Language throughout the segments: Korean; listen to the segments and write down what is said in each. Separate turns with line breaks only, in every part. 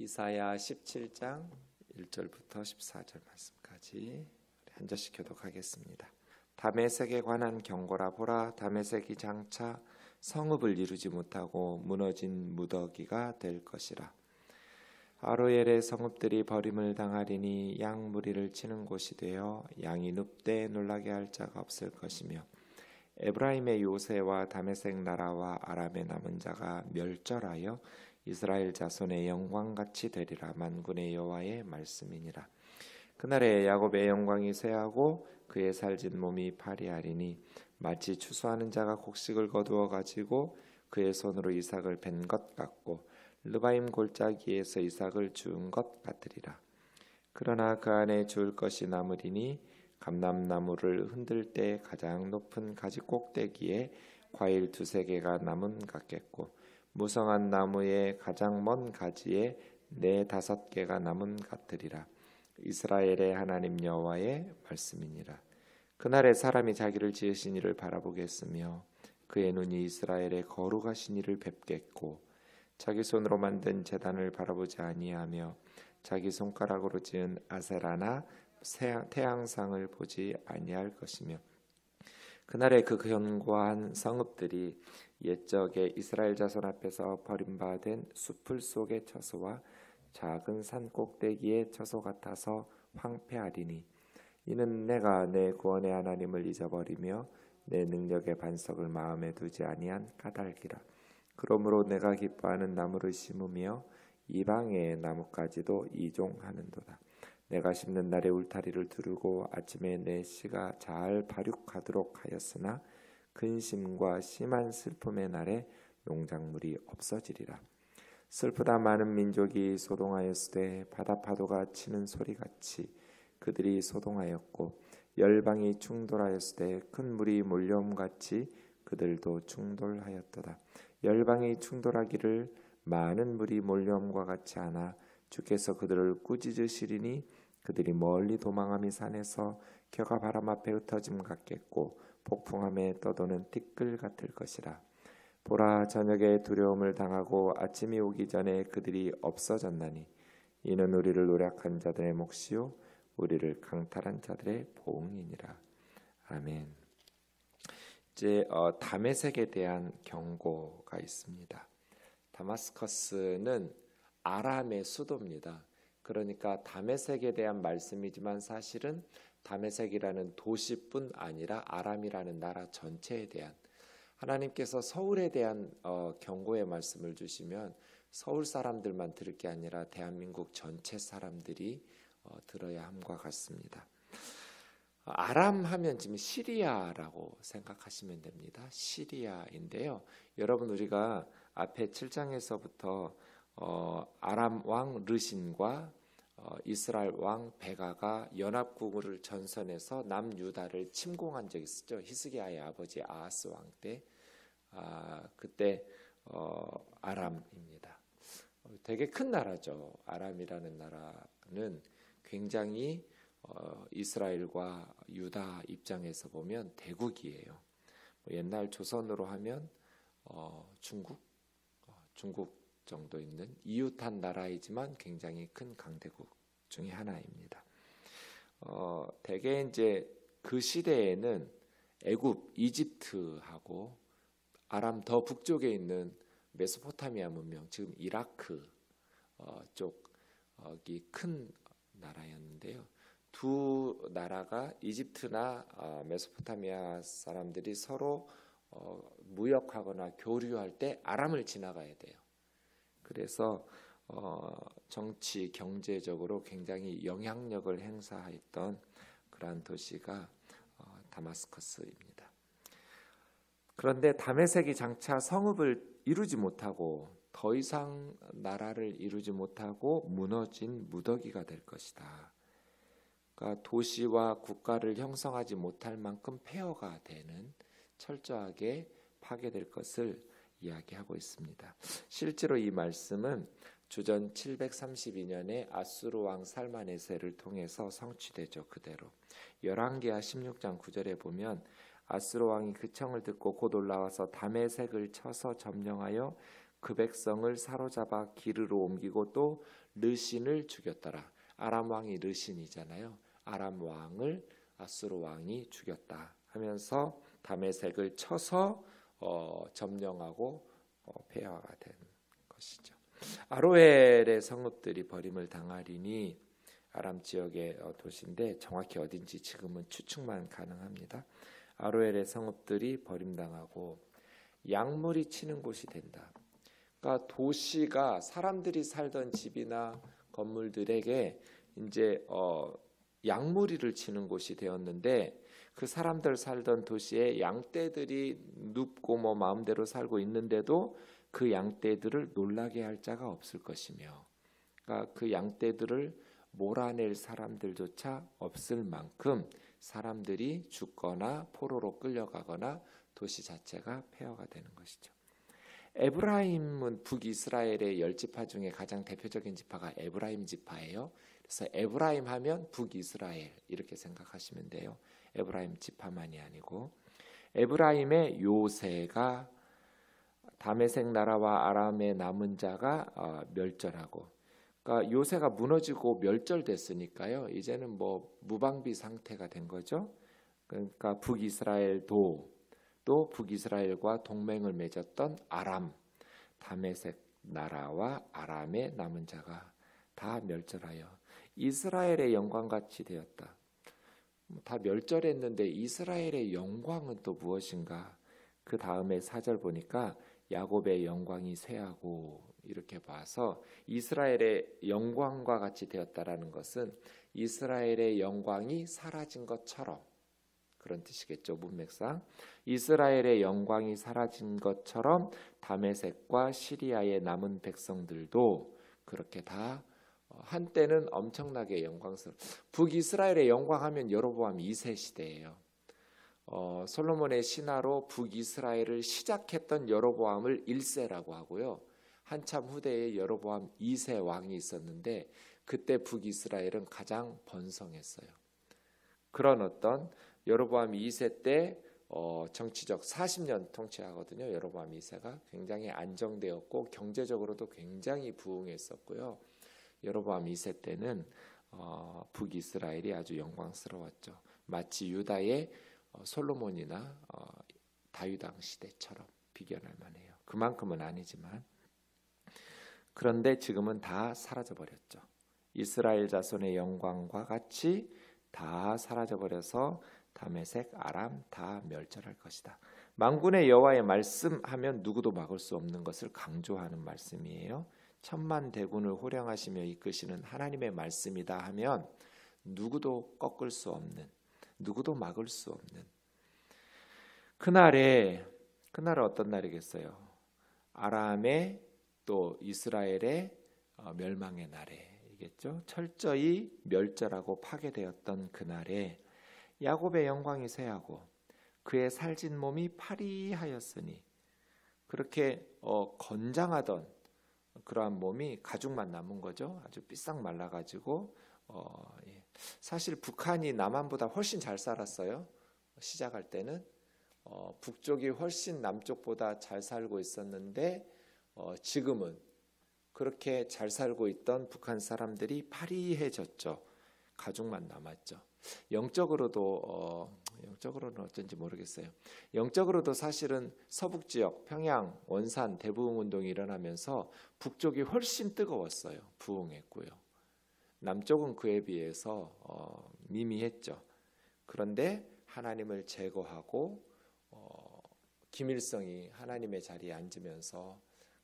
이사야 17장 1절부터 14절 말씀까지 한 절씩 교독하겠습니다. 다메섹에 관한 경고라. 보라, 다메섹이 장차 성읍을 이루지 못하고 무너진 무더기가 될 것이라. 아로엘의 성읍들이 버림을 당하리니 양 무리를 치는 곳이 되어 양이 눕되 놀라게 할 자가 없을 것이며, 에브라임의 요새와 다메섹 나라와 아람의 남은 자가 멸절하여 이스라엘 자손의 영광같이 되리라. 만군의 여호와의 말씀이니라. 그날에 야곱의 영광이 쇠하고 그의 살진 몸이 파리하리니, 마치 추수하는 자가 곡식을 거두어 가지고 그의 손으로 이삭을 벤 것 같고 르바임 골짜기에서 이삭을 주운 것 같으리라. 그러나 그 안에 주울 것이 남으리니, 감람나무를 흔들 때 가장 높은 가지 꼭대기에 과일 2-3개가 남음 같겠고, 무성한 나무의 가장 먼 가지에 4-5개가 남음 같으리라. 이스라엘의 하나님 여호와의 말씀이니라. 그날에 사람이 자기를 지으신 이를 바라보겠으며, 그의 눈이 이스라엘의 거룩하신 이를 뵙겠고, 자기 손으로 만든 제단을 바라보지 아니하며 자기 손가락으로 지은 아세라나 태양상을 보지 아니할 것이며, 그날에 그 견고한 성읍들이 옛적에 이스라엘 자손 앞에서 버림받은 수풀 속의 처소와 작은 산 꼭대기의 처소 같아서 황폐하리니, 이는 내가 내 구원의 하나님을 잊어버리며 내 능력의 반석을 마음에 두지 아니한 까닭이라. 그러므로 내가 기뻐하는 나무를 심으며 이방의 나뭇가지도 이종하는도다. 내가 심는 날에 울타리를 두르고 아침에 내 씨가 잘 발육하도록 하였으나, 근심과 심한 슬픔의 날에 농작물이 없어지리라. 슬프다 많은 민족이 소동하였으되 바다 파도가 치는 소리같이 그들이 소동하였고, 열방이 충돌하였으되 큰 물이 몰려옴같이 그들도 충돌하였도다. 열방이 충돌하기를 많은 물이 몰려옴과 같이 하나, 주께서 그들을 꾸짖으시리니 그들이 멀리 도망함이 산에서 겨가 바람 앞에 흩어짐 같겠고, 폭풍함에 떠도는 티끌 같을 것이라. 보라, 저녁에 두려움을 당하고 아침이 오기 전에 그들이 없어졌나니, 이는 우리를 노력한 자들의 몫이요 우리를 강탈한 자들의 보응이니라. 아멘. 이제 다메섹에 대한 경고가 있습니다. 다마스커스는 아람의 수도입니다. 그러니까 다메섹에 대한 말씀이지만 사실은 다메섹이라는 도시뿐 아니라 아람이라는 나라 전체에 대한, 하나님께서 서울에 대한 경고의 말씀을 주시면 서울 사람들만 들을 게 아니라 대한민국 전체 사람들이 들어야 함과 같습니다. 아람 하면 지금 시리아라고 생각하시면 됩니다. 시리아인데요. 여러분, 우리가 앞에 7장에서부터 아람 왕 르신과 이스라엘 왕 베가가 연합국을 전선해서 남유다를 침공한 적이 있었죠. 히스기야의 아버지 아하스 왕 때. 그때 아람입니다. 되게 큰 나라죠. 아람이라는 나라는 굉장히 이스라엘과 유다 입장에서 보면 대국이에요. 옛날 조선으로 하면 중국 정도 있는 이웃한 나라이지만 굉장히 큰 강대국 중에 하나입니다. 대개 이제 그 시대에는 애굽, 이집트하고 아람 더 북쪽에 있는 메소포타미아 문명, 지금 이라크 쪽이 큰 나라였는데요. 두 나라가 이집트나 메소포타미아 사람들이 서로 무역하거나 교류할 때 아람을 지나가야 돼요. 그래서 정치, 경제적으로 굉장히 영향력을 행사했던 그러한 도시가 다마스커스입니다. 그런데 다메섹이 장차 성읍을 이루지 못하고 더 이상 나라를 이루지 못하고 무너진 무더기가 될 것이다. 그러니까 도시와 국가를 형성하지 못할 만큼 폐허가 되는, 철저하게 파괴될 것을 이야기하고 있습니다. 실제로 이 말씀은 주전 732년에 아수르 왕 살마네세를 통해서 성취되죠. 그대로 열왕기하 16장 9절에 보면, 아수르 왕이 그 청을 듣고 곧 올라와서 다메섹을 쳐서 점령하여 그 백성을 사로잡아 기르로 옮기고 또 르신을 죽였더라. 아람 왕이 르신이잖아요. 아람 왕을 아수르 왕이 죽였다 하면서 다메섹을 쳐서 점령하고 폐하가 된 것이죠. 아로엘의 성읍들이 버림을 당하리니 아람 지역의 도시인데 정확히 어딘지 지금은 추측만 가능합니다. 아로엘의 성읍들이 버림당하고 약물이 치는 곳이 된다. 그러니까 도시가 사람들이 살던 집이나 건물들에게 이제 양무리를 치는 곳이 되었는데 그 사람들 살던 도시에 양떼들이 눕고 뭐 마음대로 살고 있는데도 그 양떼들을 놀라게 할 자가 없을 것이며, 그러니까 그 양떼들을 몰아낼 사람들조차 없을 만큼 사람들이 죽거나 포로로 끌려가거나 도시 자체가 폐허가 되는 것이죠. 에브라임은 북이스라엘의 10지파 중에 가장 대표적인 지파가 에브라임 지파예요. 그래서 에브라임 하면 북이스라엘 이렇게 생각하시면 돼요. 에브라임 지파만이 아니고 에브라임의 요새가 다메섹 나라와 아람의 남은 자가 멸절하고, 그러니까 요새가 무너지고 멸절됐으니까요. 이제는 뭐 무방비 상태가 된 거죠. 그러니까 북이스라엘도 또 북이스라엘과 동맹을 맺었던 아람, 다메섹 나라와 아람의 남은 자가 다 멸절하여 이스라엘의 영광같이 되었다. 다 멸절했는데 이스라엘의 영광은 또 무엇인가? 그 다음에 4절 보니까 야곱의 영광이 쇠하고 이렇게 봐서 이스라엘의 영광과 같이 되었다라는 것은 이스라엘의 영광이 사라진 것처럼, 그런 뜻이겠죠. 문맥상 이스라엘의 영광이 사라진 것처럼 다메섹과 시리아의 남은 백성들도 그렇게 다 한때는 엄청나게 영광스러워. 북이스라엘의 영광하면 여로보암 2세 시대예요. 솔로몬의 신하로 북이스라엘을 시작했던 여로보암을 1세라고 하고요. 한참 후대에 여로보암 2세 왕이 있었는데 그때 북이스라엘은 가장 번성했어요. 그런 어떤 여로보암 2세 때 정치적 40년 통치하거든요. 여로보암 2세가 굉장히 안정되었고 경제적으로도 굉장히 부흥했었고요. 여로보암 2세 때는 북이스라엘이 아주 영광스러웠죠. 마치 유다의 솔로몬이나 다윗왕 시대처럼 비견할 만해요. 그만큼은 아니지만, 그런데 지금은 다 사라져버렸죠. 이스라엘 자손의 영광과 같이 다 사라져버려서 다메섹, 아람 다 멸절할 것이다. 만군의 여호와의 말씀하면 누구도 막을 수 없는 것을 강조하는 말씀이에요. 천만 대군을 호령하시며 이끄시는 하나님의 말씀이다 하면 누구도 꺾을 수 없는, 누구도 막을 수 없는 그날은 어떤 날이겠어요? 아람의 또 이스라엘의 멸망의 날이겠죠. 철저히 멸절하고 파괴되었던 그날에 야곱의 영광이 쇠하고 그의 살찐 몸이 파리하였으니, 그렇게 건장하던 그러한 몸이 가죽만 남은 거죠. 아주 삐싹 말라가지고 사실 북한이 남한보다 훨씬 잘 살았어요. 시작할 때는 북쪽이 훨씬 남쪽보다 잘 살고 있었는데 지금은 그렇게 잘 살고 있던 북한 사람들이 파리해졌죠. 가죽만 남았죠. 영적으로는 어쩐지 모르겠어요. 영적으로도 사실은 서북 지역, 평양, 원산 대부흥 운동이 일어나면서 북쪽이 훨씬 뜨거웠어요. 부흥했고요. 남쪽은 그에 비해서 미미했죠. 그런데 하나님을 제거하고 김일성이 하나님의 자리에 앉으면서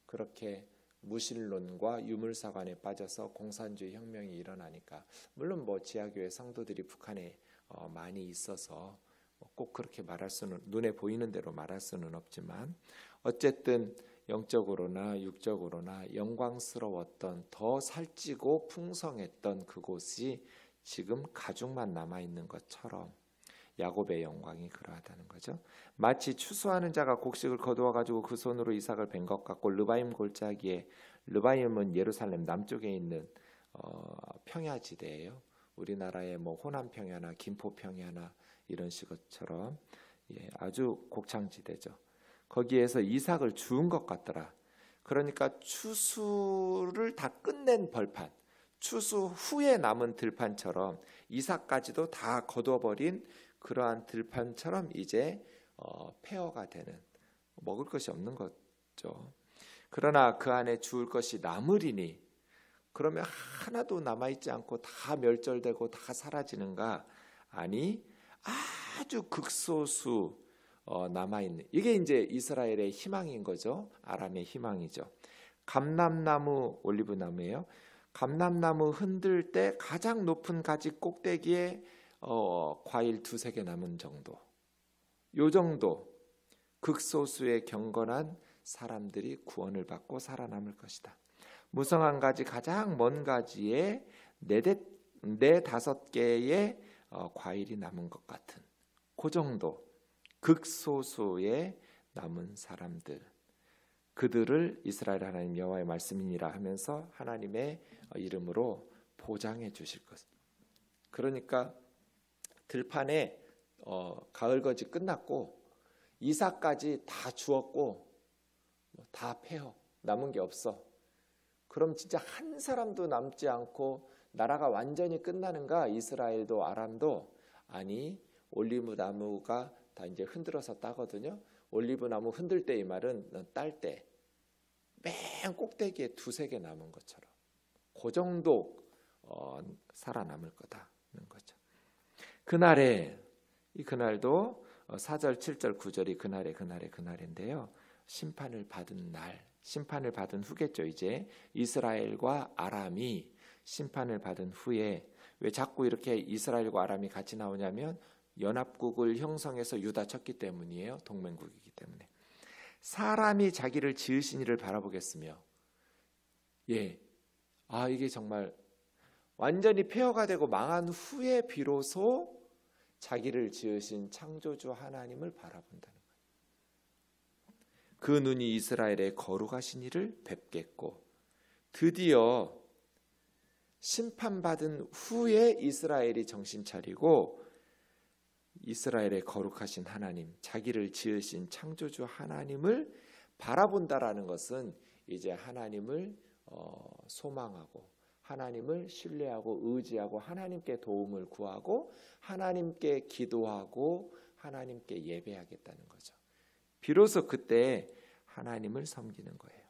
그렇게 무신론과 유물사관에 빠져서 공산주의 혁명이 일어나니까, 물론 뭐 지하교회 성도들이 북한에 많이 있어서 꼭 그렇게 말할 수는, 눈에 보이는 대로 말할 수는 없지만 어쨌든 영적으로나 육적으로나 영광스러웠던, 더 살찌고 풍성했던 그곳이 지금 가죽만 남아있는 것처럼 야곱의 영광이 그러하다는 거죠. 마치 추수하는 자가 곡식을 거두어 가지고 그 손으로 이삭을 벤 것 같고, 르바임 골짜기에, 르바임은 예루살렘 남쪽에 있는 평야지대예요. 우리나라의 뭐 호남 평야나 김포 평야나 이런 식처럼 아주 곡창지대죠. 거기에서 이삭을 주운 것 같더라. 그러니까 추수를 다 끝낸 벌판, 추수 후에 남은 들판처럼 이삭까지도 다 거둬버린 그러한 들판처럼 이제 폐허가 되는, 먹을 것이 없는 거죠. 그러나 그 안에 주울 것이 남으리니, 그러면 하나도 남아있지 않고 다 멸절되고 다 사라지는가? 아니, 아주 극소수 남아있는, 이게 이제 이스라엘의 희망인 거죠. 아람의 희망이죠. 감람나무, 올리브나무예요. 감람나무 흔들 때 가장 높은 가지 꼭대기에 과일 2-3개 남은 정도, 요 정도 극소수의 경건한 사람들이 구원을 받고 살아남을 것이다. 무성한 가지, 가장 먼 가지에 4-5개의 과일이 남은 것 같은 그 정도 극소수의 남은 사람들, 그들을 이스라엘 하나님 여호와의 말씀이니라 하면서 하나님의 이름으로 보장해 주실 것. 그러니까 들판에 가을거지 끝났고 이삭까지 다 주었고 다 폐허, 남은 게 없어. 그럼 진짜 한 사람도 남지 않고 나라가 완전히 끝나는가? 이스라엘도 아람도? 아니, 올리브 나무가 다 이제 흔들어서 따거든요. 올리브 나무 흔들 때, 이 말은 딸 때 맨 꼭대기에 2-3개 남은 것처럼 그 정도 살아남을 거다는 거죠. 그날도 4절, 7절, 9절이 그날인데요. 심판을 받은 날, 심판을 받은 후겠죠. 이제 이스라엘과 아람이 심판을 받은 후에, 왜 자꾸 이렇게 이스라엘과 아람이 같이 나오냐면 연합국을 형성해서 유다 쳤기 때문이에요. 동맹국이기 때문에. 사람이 자기를 지으신 이를 바라보겠으며, 이게 정말 완전히 폐허가 되고 망한 후에 비로소 자기를 지으신 창조주 하나님을 바라본다는 거예요. 그 눈이 이스라엘의 거룩하신 이를 뵙겠고, 드디어 심판받은 후에 이스라엘이 정신 차리고 이스라엘의 거룩하신 하나님, 자기를 지으신 창조주 하나님을 바라본다라는 것은 이제 하나님을 소망하고 하나님을 신뢰하고 의지하고 하나님께 도움을 구하고 하나님께 기도하고 하나님께 예배하겠다는 거죠. 비로소 그때 하나님을 섬기는 거예요.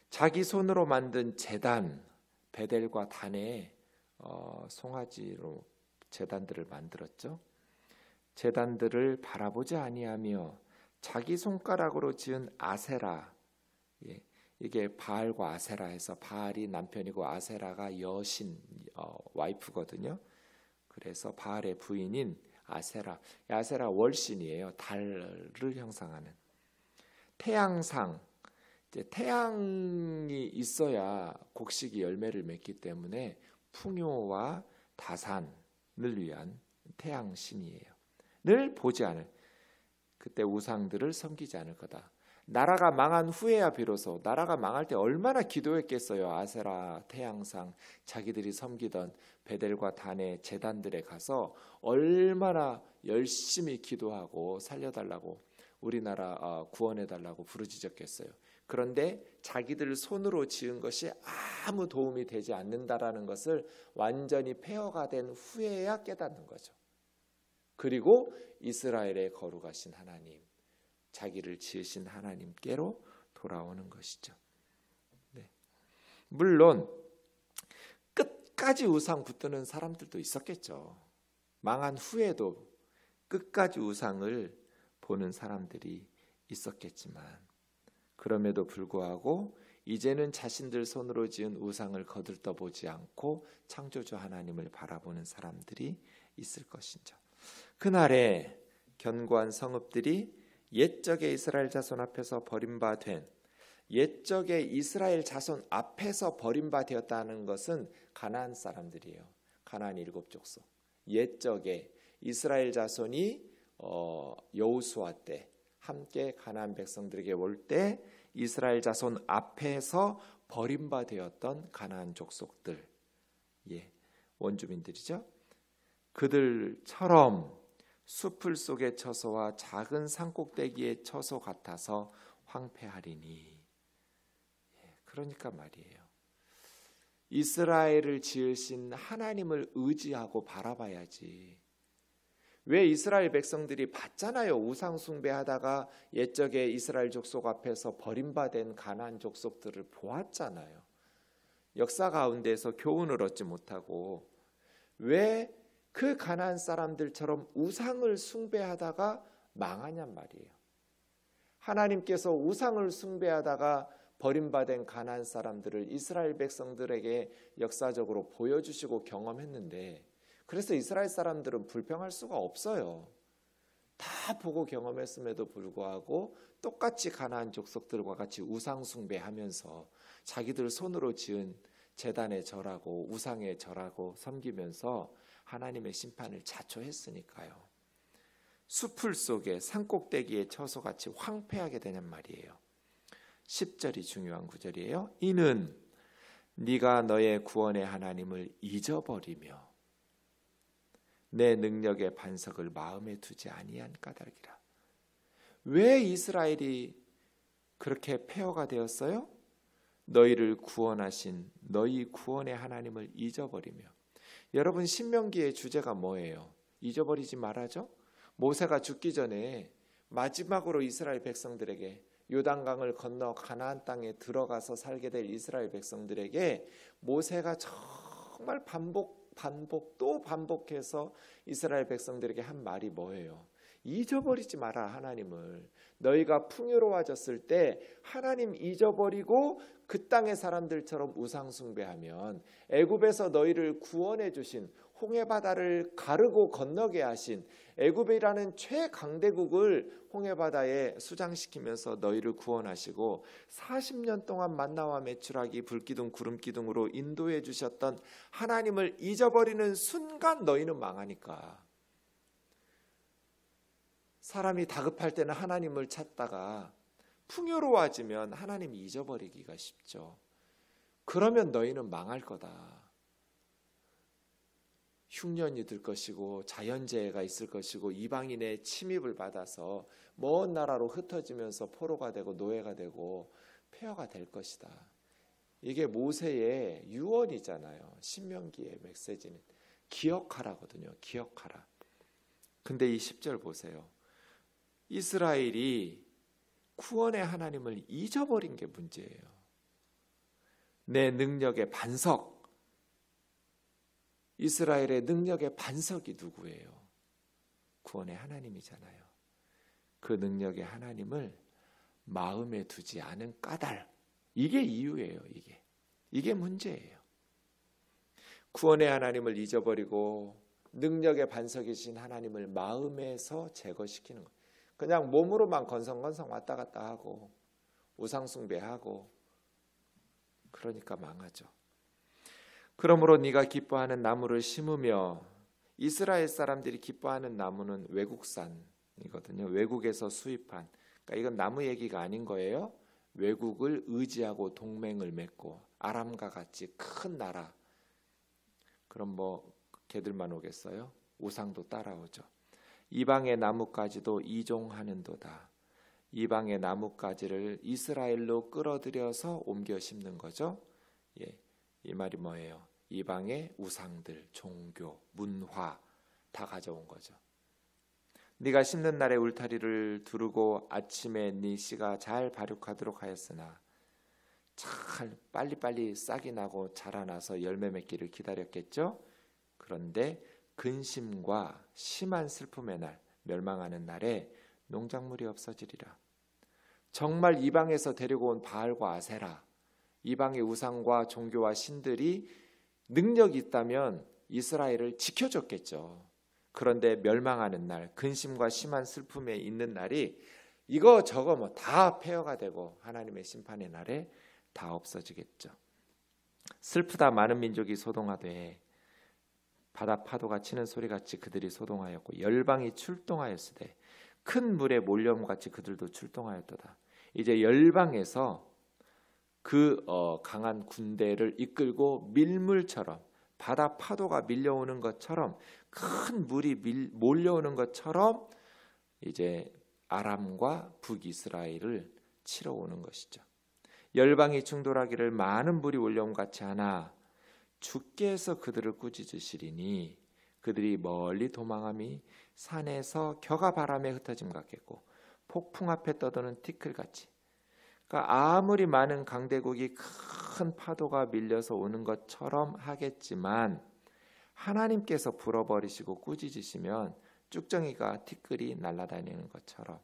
자기 손으로 만든 제단, 베델과 단에 송아지로 제단들을 만들었죠. 제단들을 바라보지 아니하며 자기 손가락으로 지은 아세라, 이게 바알과 아세라에서 바알이 남편이고 아세라가 여신, 와이프거든요. 그래서 바알의 부인인 아세라, 아세라 월신이에요. 달을 형상하는 태양상, 이제 태양이 있어야 곡식이 열매를 맺기 때문에 풍요와 다산을 위한 태양신이에요. 늘 보지 않을, 그때 우상들을 섬기지 않을 거다. 나라가 망한 후에야 비로소, 나라가 망할 때 얼마나 기도했겠어요. 아세라, 태양상, 자기들이 섬기던 베델과 단의 제단들에 가서 얼마나 열심히 기도하고 살려달라고, 우리나라 구원해달라고 부르짖었겠어요. 그런데 자기들 손으로 지은 것이 아무 도움이 되지 않는다라는 것을 완전히 폐허가 된 후에야 깨닫는 거죠. 그리고 이스라엘의 거룩하신 하나님, 자기를 지으신 하나님께로 돌아오는 것이죠. 물론 끝까지 우상 붙드는 사람들도 있었겠죠. 망한 후에도 끝까지 우상을 보는 사람들이 있었겠지만, 그럼에도 불구하고 이제는 자신들 손으로 지은 우상을 거들떠보지 않고 창조주 하나님을 바라보는 사람들이 있을 것이죠. 그날에 견고한 성읍들이 옛적의 이스라엘 자손 앞에서 버림받은, 옛적의 이스라엘 자손 앞에서 버림받았다는 것은 가나안 사람들이에요. 가나안 7족속. 옛적에 이스라엘 자손이 여호수아 때 함께 가나안 백성들에게 올 때 이스라엘 자손 앞에서 버림받았던 가나안 족속들, 원주민들이죠. 그들처럼 숲을 속의 처소와 작은 산꼭대기의 처소 같아서 황폐하리니, 그러니까 말이에요. 이스라엘을 지으신 하나님을 의지하고 바라봐야지. 왜 이스라엘 백성들이 봤잖아요. 우상 숭배하다가 옛적에 이스라엘 족속 앞에서 버림받은 가나안 족속들을 보았잖아요. 역사 가운데서 교훈을 얻지 못하고 왜 그 가나안 사람들처럼 우상을 숭배하다가 망하냔 말이에요. 하나님께서 우상을 숭배하다가 버림받은 가나안 사람들을 이스라엘 백성들에게 역사적으로 보여주시고 경험했는데, 그래서 이스라엘 사람들은 불평할 수가 없어요. 다 보고 경험했음에도 불구하고 똑같이 가나안 족속들과 같이 우상 숭배하면서 자기들 손으로 지은 제단에 절하고 우상에 절하고 섬기면서 하나님의 심판을 자초했으니까요. 수풀 속에 산꼭대기에 처소같이 황폐하게 되는 말이에요. 10절이 중요한 구절이에요. 이는 네가 너의 구원의 하나님을 잊어버리며 내 능력의 반석을 마음에 두지 아니한 까닭이라. 왜 이스라엘이 그렇게 폐허가 되었어요? 너희를 구원하신 너희 구원의 하나님을 잊어버리며. 여러분, 신명기의 주제가 뭐예요? 잊어버리지 말아죠. 모세가 죽기 전에 마지막으로 이스라엘 백성들에게, 요단강을 건너 가나안 땅에 들어가서 살게 될 이스라엘 백성들에게 모세가 정말 또 반복해서 이스라엘 백성들에게 한 말이 뭐예요? 잊어버리지 마라 하나님을. 너희가 풍요로워졌을 때 하나님 잊어버리고 그 땅의 사람들처럼 우상 숭배하면 애굽에서 너희를 구원해 주신, 홍해바다를 가르고 건너게 하신 애굽이라는 최강대국을 홍해바다에 수장시키면서 너희를 구원하시고 40년 동안 만나와 메추라기 불기둥 구름기둥으로 인도해 주셨던 하나님을 잊어버리는 순간 너희는 망하니까. 사람이 다급할 때는 하나님을 찾다가 풍요로워지면 하나님 잊어버리기가 쉽죠. 그러면 너희는 망할 거다. 흉년이 들 것이고 자연재해가 있을 것이고 이방인의 침입을 받아서 먼 나라로 흩어지면서 포로가 되고 노예가 되고 폐허가 될 것이다. 이게 모세의 유언이잖아요. 신명기의 메시지는 기억하라거든요. 기억하라. 근데 이 10절 보세요. 이스라엘이 구원의 하나님을 잊어버린 게 문제예요. 내 능력의 반석, 이스라엘의 능력의 반석이 누구예요? 구원의 하나님이잖아요. 그 능력의 하나님을 마음에 두지 않은 까닭, 이게 이유예요. 이게 문제예요. 구원의 하나님을 잊어버리고 능력의 반석이신 하나님을 마음에서 제거시키는 거예요. 그냥 몸으로만 건성건성 왔다 갔다 하고 우상 숭배하고, 그러니까 망하죠. 그러므로 네가 기뻐하는 나무를 심으며, 이스라엘 사람들이 기뻐하는 나무는 외국산이거든요. 외국에서 수입한, 그러니까 이건 나무 얘기가 아닌 거예요. 외국을 의지하고 동맹을 맺고 아람과 같이 큰 나라, 그럼 뭐 걔들만 오겠어요? 우상도 따라오죠. 이방의 나뭇가지도 이종하는도다. 이방의 나뭇가지를 이스라엘로 끌어들여서 옮겨 심는 거죠. 이 말이 뭐예요? 이방의 우상들, 종교, 문화 다 가져온 거죠. 네가 심는 날에 울타리를 두르고 아침에 네 씨가 잘 발육하도록 하였으나, 잘 빨리빨리 싹이 나고 자라나서 열매 맺기를 기다렸겠죠. 그런데 근심과 심한 슬픔의 날, 멸망하는 날에 농작물이 없어지리라. 정말 이방에서 데리고 온 바알과 아세라, 이방의 우상과 종교와 신들이 능력이 있다면 이스라엘을 지켜줬겠죠. 그런데 멸망하는 날, 근심과 심한 슬픔에 있는 날이 이거 저거 뭐 다 폐허가 되고 하나님의 심판의 날에 다 없어지겠죠. 슬프다 많은 민족이 소동하되 바다 파도가 치는 소리같이 그들이 소동하였고 열방이 출동하였으되 큰 물에 몰려옴같이 그들도 출동하였도다. 이제 열방에서 그 강한 군대를 이끌고 밀물처럼, 바다 파도가 밀려오는 것처럼, 큰 물이 몰려오는 것처럼 이제 아람과 북이스라엘을 치러 오는 것이죠. 열방이 충돌하기를 많은 불이 올려옴 같이 하나 주께서 그들을 꾸짖으시리니 그들이 멀리 도망함이 산에서 겨가 바람에 흩어짐 같겠고 폭풍 앞에 떠도는 티끌같이. 그러니까 아무리 많은 강대국이 큰 파도가 밀려서 오는 것처럼 하겠지만 하나님께서 불어버리시고 꾸짖으시면 쭉정이가 티끌이 날아다니는 것처럼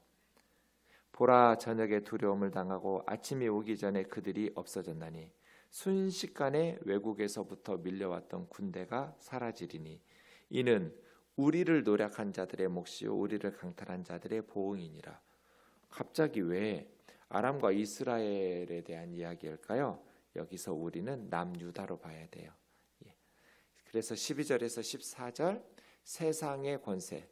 보라 저녁에 두려움을 당하고 아침이 오기 전에 그들이 없어졌나니 순식간에 외국에서부터 밀려왔던 군대가 사라지리니 이는 우리를 노략한 자들의 몫이요 우리를 강탈한 자들의 보응이니라. 갑자기 왜 아람과 이스라엘에 대한 이야기일까요? 여기서 우리는 남유다로 봐야 돼요. 그래서 12절에서 14절 세상의 권세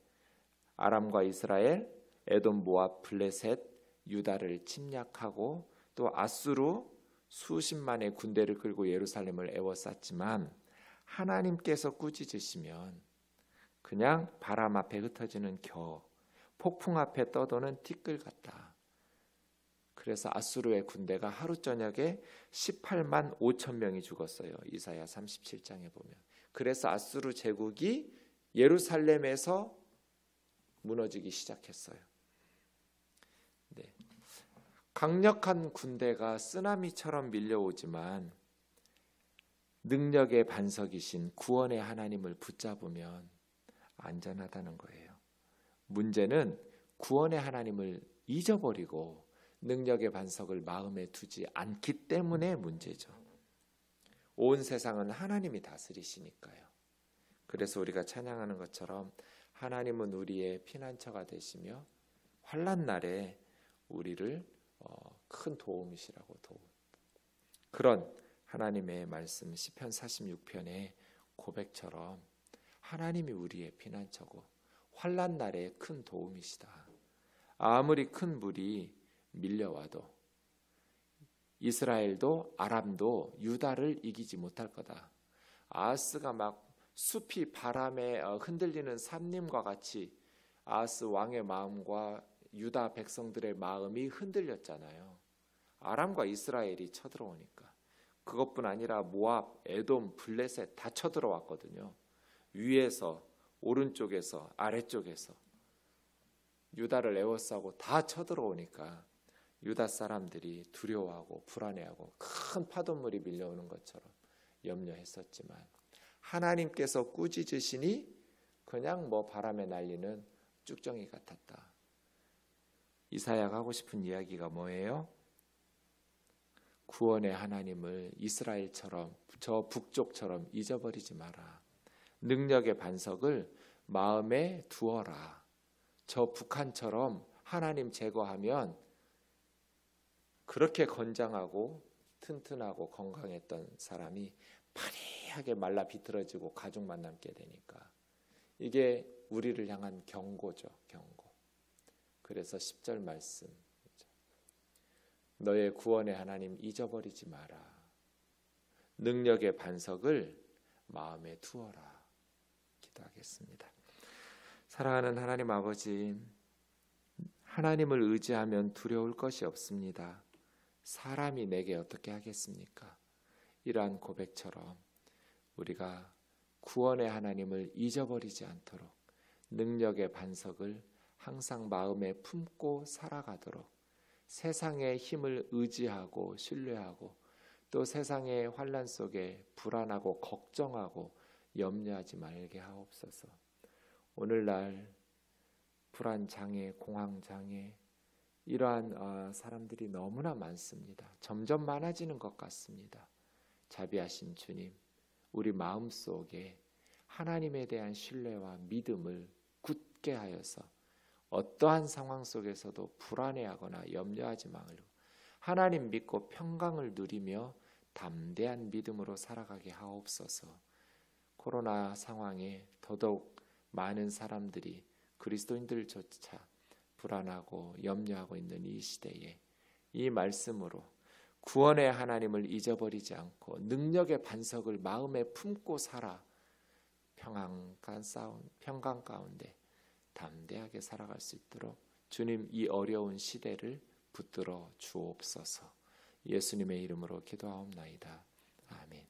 아람과 이스라엘, 에돔, 모압, 블레셋, 유다를 침략하고 또 아수르 수십만의 군대를 끌고 예루살렘을 에워쌌지만 하나님께서 꾸짖으시면 그냥 바람 앞에 흩어지는 겨, 폭풍 앞에 떠도는 티끌 같다. 그래서 아수르의 군대가 하루 저녁에 18만 5천 명이 죽었어요. 이사야 37장에 보면. 그래서 아수르 제국이 예루살렘에서 무너지기 시작했어요. 네. 강력한 군대가 쓰나미처럼 밀려오지만 능력의 반석이신 구원의 하나님을 붙잡으면 안전하다는 거예요. 문제는 구원의 하나님을 잊어버리고 능력의 반석을 마음에 두지 않기 때문에 문제죠. 온 세상은 하나님이 다스리시니까요. 그래서 우리가 찬양하는 것처럼 하나님은 우리의 피난처가 되시며 환난 날에 우리를 큰 도움이시라고 그런 하나님의 말씀 시편 46편의 고백처럼 하나님이 우리의 피난처고 환난 날에 큰 도움이시다. 아무리 큰 물이 밀려와도 이스라엘도 아람도 유다를 이기지 못할 거다. 아하스가 막 숲이 바람에 흔들리는 산림과 같이 아하스 왕의 마음과 유다 백성들의 마음이 흔들렸잖아요. 아람과 이스라엘이 쳐들어오니까. 그것뿐 아니라 모압, 에돔, 블레셋 다 쳐들어왔거든요. 위에서, 오른쪽에서, 아래쪽에서 유다를 에워싸고 다 쳐들어오니까 유다 사람들이 두려워하고 불안해하고 큰 파도물이 밀려오는 것처럼 염려했었지만 하나님께서 꾸짖으시니 그냥 바람에 날리는 쭉정이 같았다. 이사야가 하고 싶은 이야기가 뭐예요? 구원의 하나님을 이스라엘처럼 저 북쪽처럼 잊어버리지 마라. 능력의 반석을 마음에 두어라. 저 북한처럼 하나님 제거하면 그렇게 건장하고 튼튼하고 건강했던 사람이 파리하게 말라 비틀어지고 가죽만 남게 되니까 이게 우리를 향한 경고죠. 경고. 그래서 10절 말씀 너의 구원의 하나님 잊어버리지 마라. 능력의 반석을 마음에 두어라. 기도하겠습니다. 사랑하는 하나님 아버지, 하나님을 의지하면 두려울 것이 없습니다. 사람이 내게 어떻게 하겠습니까? 이러한 고백처럼 우리가 구원의 하나님을 잊어버리지 않도록 능력의 반석을 항상 마음에 품고 살아가도록 세상의 힘을 의지하고 신뢰하고 또 세상의 환난 속에 불안하고 걱정하고 염려하지 말게 하옵소서. 오늘날 불안 장애, 공황 장애 이러한 사람들이 너무나 많습니다. 점점 많아지는 것 같습니다. 자비하신 주님, 우리 마음속에 하나님에 대한 신뢰와 믿음을 굳게 하여서 어떠한 상황 속에서도 불안해하거나 염려하지 말고 하나님 믿고 평강을 누리며 담대한 믿음으로 살아가게 하옵소서. 코로나 상황에 더더욱 많은 사람들이 그리스도인들조차 불안하고 염려하고 있는 이 시대에 이 말씀으로 구원의 하나님을 잊어버리지 않고 능력의 반석을 마음에 품고 살아 평강 가운데 담대하게 살아갈 수 있도록 주님 이 어려운 시대를 붙들어 주옵소서. 예수님의 이름으로 기도하옵나이다. 아멘.